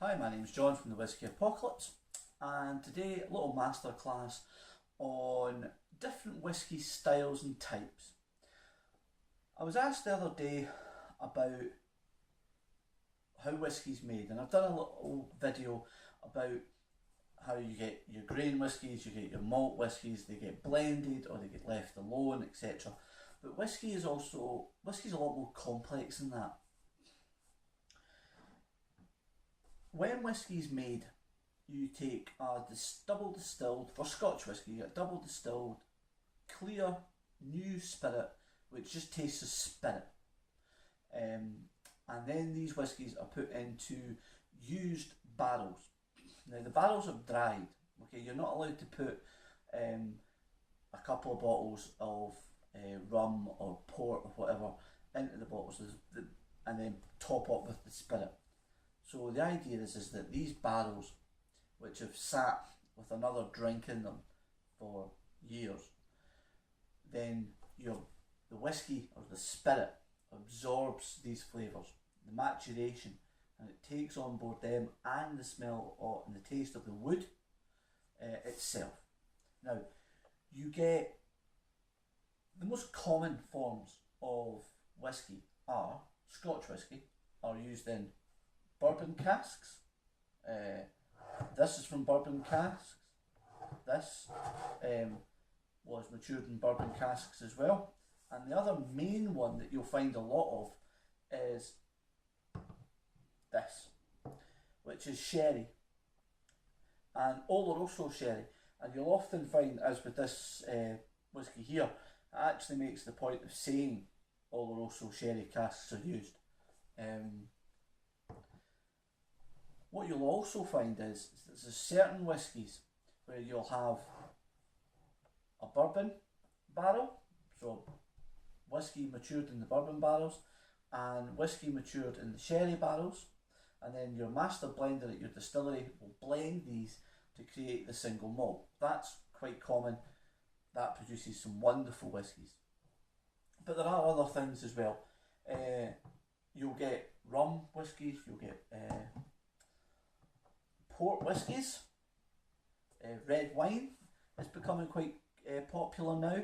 Hi, my name's John from the Whisky Apocalypse, and today a little masterclass on different whisky styles and types. I was asked the other day about how whisky's made, and I've done a little video about how you get your grain whiskies, you get your malt whiskies, they get blended or they get left alone, etc. But whisky's a lot more complex than that. When whiskey's made, you take a double distilled, for Scotch whisky, you get double distilled, clear, new spirit, which just tastes of spirit. And then these whiskies are put into used barrels. Now the barrels are dried, okay, you're not allowed to put a couple of bottles of rum or port or whatever into the bottles and then top up with the spirit. So the idea is that these barrels, which have sat with another drink in them for years, then the whiskey or the spirit absorbs these flavours, the maturation, and it takes on board them and the smell and the taste of the wood itself. Now, you get the most common forms of whiskey are Scotch whisky, are used in bourbon casks. This is from bourbon casks. This was matured in bourbon casks as well. And the other main one that you'll find a lot of is this, which is sherry and Oloroso sherry. And you'll often find, as with this whisky here, it actually makes the point of saying Oloroso sherry casks are used. What you'll also find is there's certain whiskies where you'll have a bourbon barrel, so whiskey matured in the bourbon barrels and whiskey matured in the sherry barrels, and then your master blender at your distillery will blend these to create the single malt. That's quite common. That produces some wonderful whiskies. But there are other things as well. You'll get rum whiskies, you'll get port whiskies, red wine is becoming quite popular now.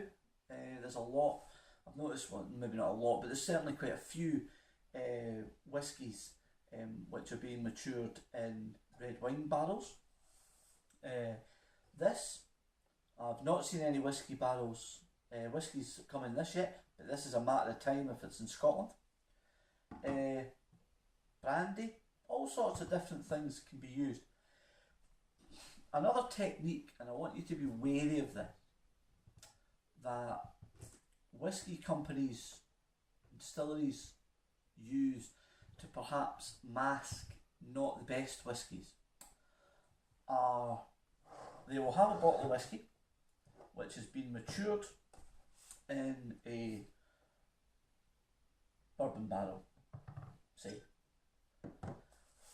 There's a lot, I've noticed, well, maybe not a lot, but there's certainly quite a few whiskies which are being matured in red wine barrels. I've not seen any whiskey barrels, whiskies coming this yet, but this is a matter of time if it's in Scotland. Brandy, all sorts of different things can be used. Another technique, and I want you to be wary of this, that whisky companies, distilleries use to perhaps mask not the best whiskies, they will have a bottle of whisky which has been matured in a bourbon barrel, say,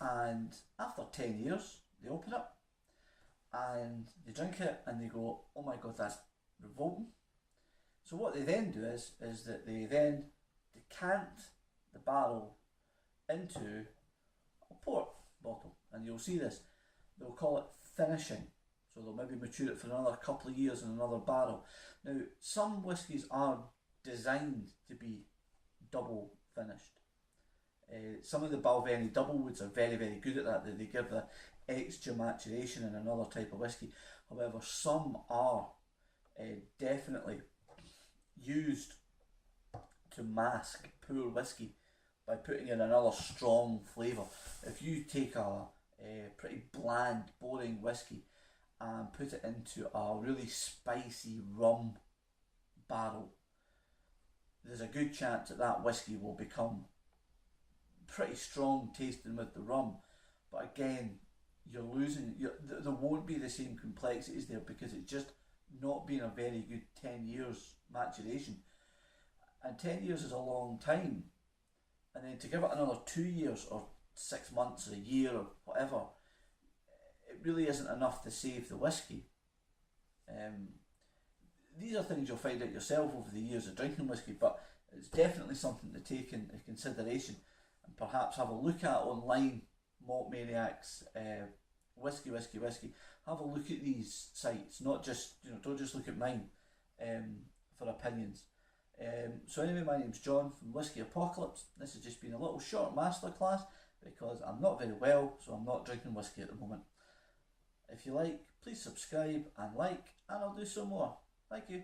and after 10 years they open it and they drink it and they go, oh my god, that's revolting. So what they then do is that they then decant the barrel into a port bottle, and you'll see this, they'll call it finishing. So they'll maybe mature it for another couple of years in another barrel. Now, some whiskies are designed to be double finished. Some of the Balvenie double woods are very, very good at that. They give the extra maturation in another type of whisky. However, some are definitely used to mask poor whisky by putting in another strong flavour. If you take a pretty bland, boring whisky and put it into a really spicy rum barrel, there's a good chance that that whisky will become pretty strong tasting with the rum. But again, you're losing, there won't be the same complexities there because it's just not been a very good 10 years maturation. And 10 years is a long time. And then to give it another 2 years or 6 months or a year or whatever, it really isn't enough to save the whisky. These are things you'll find out yourself over the years of drinking whisky, but it's definitely something to take into consideration and perhaps have a look at online Malt Maniacs, Whisky, have a look at these sites, not just, don't just look at mine for opinions. So anyway, my name's John from Whisky Apocalypse. This has just been a little short masterclass because I'm not very well, so I'm not drinking whisky at the moment. If you like, please subscribe and like, and I'll do some more. Thank you.